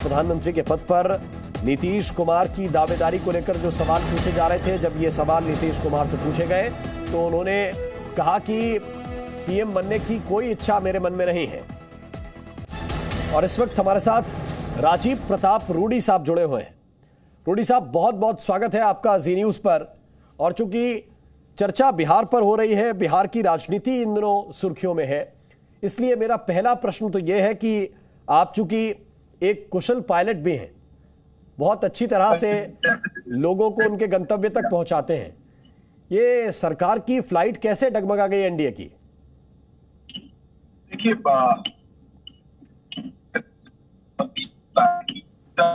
प्रधानमंत्री के पद पर नीतीश कुमार की दावेदारी को लेकर जो सवाल पूछे जा रहे थे, जब ये सवाल नीतीश कुमार से पूछे गए तो उन्होंने कहा कि पीएम बनने की कोई इच्छा मेरे मन में नहीं है। और इस वक्त हमारे साथ राजीव प्रताप रूडी साहब जुड़े हुए हैं। रूडी साहब, बहुत बहुत स्वागत है आपका जी न्यूज पर। और चूंकि चर्चा बिहार पर हो रही है, बिहार की राजनीति इन दिनों सुर्खियों में है, इसलिए मेरा पहला प्रश्न तो यह है कि आप चूंकि एक कुशल पायलट भी हैं, बहुत अच्छी तरह से लोगों को उनके गंतव्य तक पहुंचाते हैं, ये सरकार की फ्लाइट कैसे डगमगा गई एनडीए की? देखिए,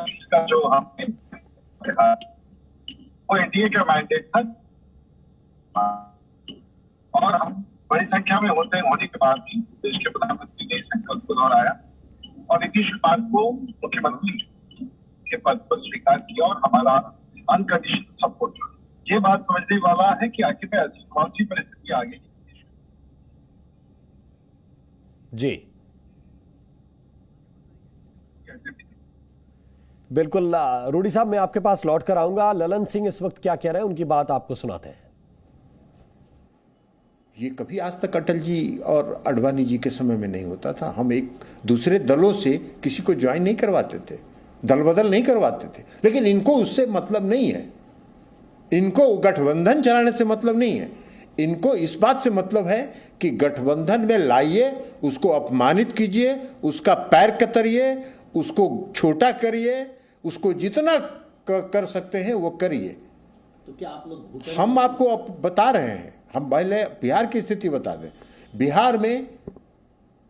इसका जो हमने वो एनडीए का मैंडेट था और हम बड़ी संख्या में होने के बाद भी देश के प्रधानमंत्री ने संकल्प को दोहराया और नीतीश कुमार को मुख्यमंत्री के पद पर स्वीकार किया और हमारा अनकंडीशनल सपोर्ट। ये बात समझने वाला है कि आखिर में ऐसी कौन सी परिस्थिति आ गई। जी बिल्कुल। रूडी साहब, मैं आपके पास लौट कर आऊंगा। ललन सिंह इस वक्त क्या कह रहे हैं, उनकी बात आपको सुनाते हैं। ये कभी आज तक अटल जी और अडवाणी जी के समय में नहीं होता था। हम एक दूसरे दलों से किसी को ज्वाइन नहीं करवाते थे, दल बदल नहीं करवाते थे, लेकिन इनको उससे मतलब नहीं है। इनको गठबंधन चलाने से मतलब नहीं है। इनको इस बात से मतलब है कि गठबंधन में लाइए, उसको अपमानित कीजिए, उसका पैर कतरिए, उसको छोटा करिए, उसको जितना कर सकते हैं वो करिए। तो क्या आप लोग हम आपको बता रहे हैं, हम पहले बिहार की स्थिति बता दें। बिहार में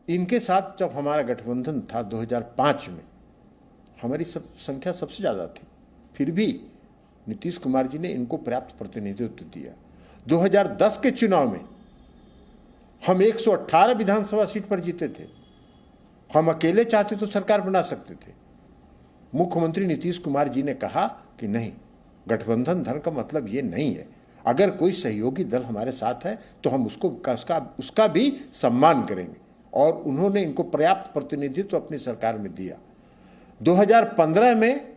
इनके साथ जब हमारा गठबंधन था 2005 में, हमारी संख्या सबसे ज़्यादा थी, फिर भी नीतीश कुमार जी ने इनको पर्याप्त प्रतिनिधित्व दिया। 2010 के चुनाव में हम 118 विधानसभा सीट पर जीते थे। हम अकेले चाहते तो सरकार बना सकते थे। मुख्यमंत्री नीतीश कुमार जी ने कहा कि नहीं, गठबंधन धन का मतलब ये नहीं है। अगर कोई सहयोगी दल हमारे साथ है तो हम उसका भी सम्मान करेंगे, और उन्होंने इनको पर्याप्त प्रतिनिधित्व अपनी सरकार में दिया। 2015 में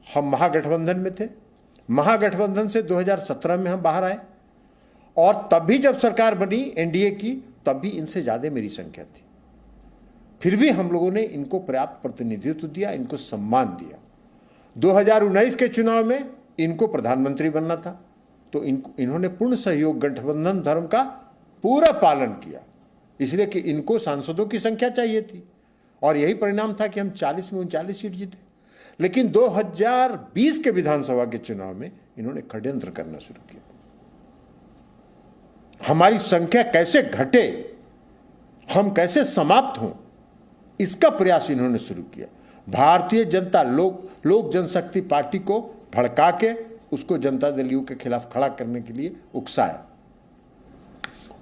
हम महागठबंधन में थे। महागठबंधन से 2017 में हम बाहर आए, और तब भी जब सरकार बनी एनडीए की, तब भी इनसे ज़्यादा मेरी संख्या थी। फिर भी हम लोगों ने इनको पर्याप्त प्रतिनिधित्व दिया, इनको सम्मान दिया। 2019 के चुनाव में इनको प्रधानमंत्री बनना था, तो इन्होंने पूर्ण सहयोग गठबंधन धर्म का पूरा पालन किया, इसलिए कि इनको सांसदों की संख्या चाहिए थी, और यही परिणाम था कि हम 40 में 39 सीट जीते। लेकिन 2020 के विधानसभा के चुनाव में इन्होंने षड्यंत्र करना शुरू किया। हमारी संख्या कैसे घटे, हम कैसे समाप्त हों, इसका प्रयास इन्होंने शुरू किया। भारतीय जनता लोक जनशक्ति पार्टी को भड़का के उसको जनता दल यू के खिलाफ खड़ा करने के लिए उकसाया।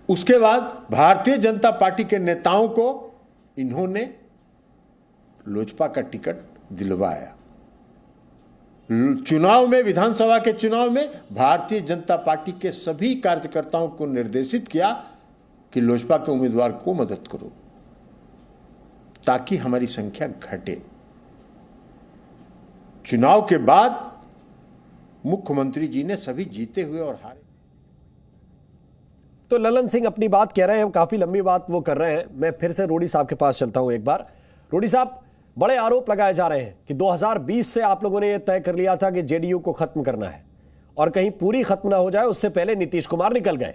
उसके बाद भारतीय जनता पार्टी के नेताओं को इन्होंने लोजपा का टिकट दिलवाया। चुनाव में, विधानसभा के चुनाव में भारतीय जनता पार्टी के सभी कार्यकर्ताओं को निर्देशित किया कि लोजपा के उम्मीदवार को मदद करो ताकि हमारी संख्या घटे। चुनाव के बाद मुख्यमंत्री जी ने सभी जीते हुए और हारे। तो ललन सिंह अपनी बात कह रहे हैं, काफी लंबी बात वो कर रहे हैं। मैं फिर से रूडी साहब के पास चलता हूं एक बार। रूडी साहब, बड़े आरोप लगाए जा रहे हैं कि 2020 से आप लोगों ने यह तय कर लिया था कि जेडीयू को खत्म करना है, और कहीं पूरी खत्म ना हो जाए उससे पहले नीतीश कुमार निकल गए।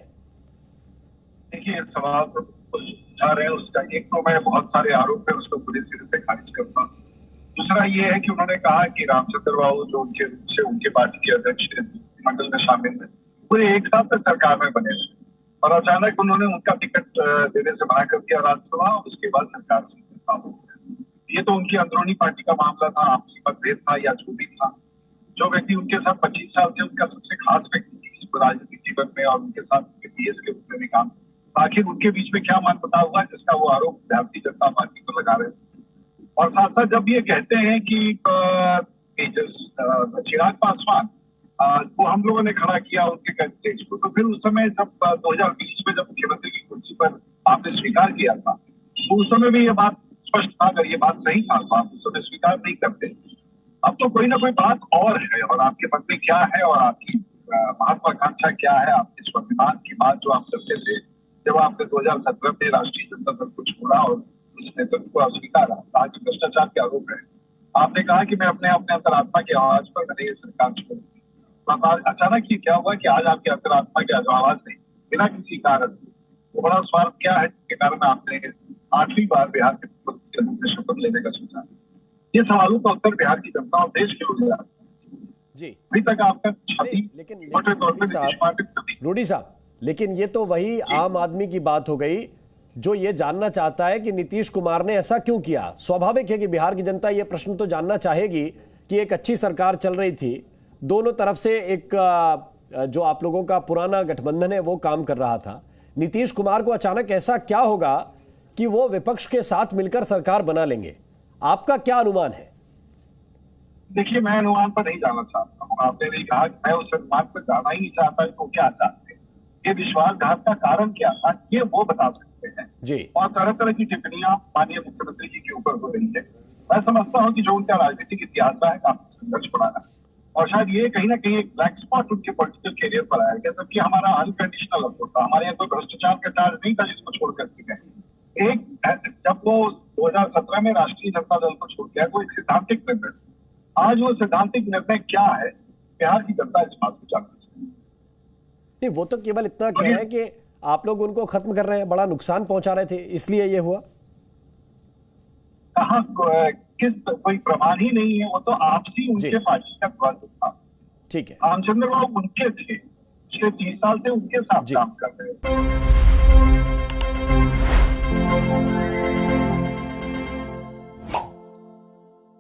देखिए, सवाल तो उठा रहे हैं, उसका एक तो मैं बहुत सारे आरोप है उसको पूरे सिरे से खारिज करता हूँ। दूसरा ये है कि उन्होंने कहा कि रामचंद्र बाबू जो उनके पार्टी के अध्यक्ष मंडल में शामिल है, पूरे एक साथ तक सरकार में बने थे, और अचानक उन्होंने उनका टिकट देने से मना कर दिया राज्यसभा, और उसके बाद सरकार से इस्तीफा हो गया। ये तो उनकी अंदरूनी पार्टी का मामला था, आपसी मतभेद था या जो भी था। जो व्यक्ति उनके साथ 25 साल से उनका सबसे खास व्यक्ति राजनीतिक जीवन में, और उनके साथ पीएस के रूप में भी काम, आखिर उनके बीच में क्या मनमुटाव हुआ जिसका वो आरोप भारतीय जनता पार्टी को लगा रहे थे। और साथ साथ जब ये कहते हैं कि चिराग पासवान को हम लोगों ने खड़ा किया उनके कैंडिडेट को, तो फिर उस समय जब 2020 में जब मुख्यमंत्री की कुर्सी पर आपने स्वीकार किया था, तो उस समय भी ये बात स्पष्ट था, अगर ये बात सही था तो आप उस समय स्वीकार नहीं करते। अब तो कोई ना कोई बात और है, और आपके मन में क्या है और आपकी महत्वाकांक्षा क्या है, आपके स्वाभिमान की बात जो आप करते थे जब आपने 2017 में राष्ट्रीय जनता दल को छोड़ा और उस नेतृत्व को अस्वीकारा, आज भ्रष्टाचार के आरोप है। आपने कहा कि मैं अपने अंतरात्मा की आवाज पर मैंने ये सरकार छोड़ी। अचानक ही क्या हुआ कि आज आपके अंतरात्मा की आवाज नहीं, बिना किसी कारण, वो बड़ा स्वार्थ क्या है जिसके कारण आपने 8वीं बार बिहार के मुख्यमंत्री के रूप में शपथ लेने का सोचा? ये सवालों का उत्तर बिहार की जनता और देश के लोग जी अभी तक आपका छवि रूडी साहब, लेकिन ये तो वही आम आदमी की बात हो गई जो ये जानना चाहता है कि नीतीश कुमार ने ऐसा क्यों किया। स्वाभाविक है कि बिहार की जनता ये प्रश्न तो जानना चाहेगी कि एक अच्छी सरकार चल रही थी, दोनों तरफ से एक जो आप लोगों का पुराना गठबंधन है वो काम कर रहा था। नीतीश कुमार को अचानक ऐसा क्या होगा कि वो विपक्ष के साथ मिलकर सरकार बना लेंगे? आपका क्या अनुमान है? देखिए, मैं अनुमान पर नहीं जाना चाहता हूँ। आपने भी कहा कि मैं उस अनुमान पर जाना ही नहीं चाहता तो क्या चाहते हैं, ये विश्वासघात का कारण क्या था, ये वो बता सकते हैं जी। और तरह तरह की टिप्पणियां माननीय मुख्यमंत्री जी के ऊपर हो रही है। मैं समझता हूँ कि जो उनका राजनीतिक इतिहास है काफी संघर्ष पड़ा है और शायद ये कहीं ना कहीं एक ब्लैक स्पॉट उनके पॉलिटिकल कैरियर पर आया गया, जबकि हमारा अनकंडीशनल अप्रोच था। हमारे यहाँ कोई भ्रष्टाचार का चार्ज नहीं था जिसको छोड़ करके गए। एक जब वो 2017 में राष्ट्रीय जनता दल को छोड़ गया, वो एक सिद्धांतिक निर्णय, आज वो सिद्धांतिक निर्णय क्या है बिहार की जनता इस बात को जानती है। नहीं, वो तो केवल इतना कह रहे हैं कि आप लोग उनको खत्म कर रहे हैं, बड़ा नुकसान पहुंचा रहे थे, इसलिए ये हुआ। कहाँ किस कोई प्रमाण ही नहीं है, वो तो आपसी उनके पार्टी का द्वंद्व था। ठीक है, रामचंद्र बाबू उनके थे, पिछले 30 साल से उनके साथ काम कर रहे थे।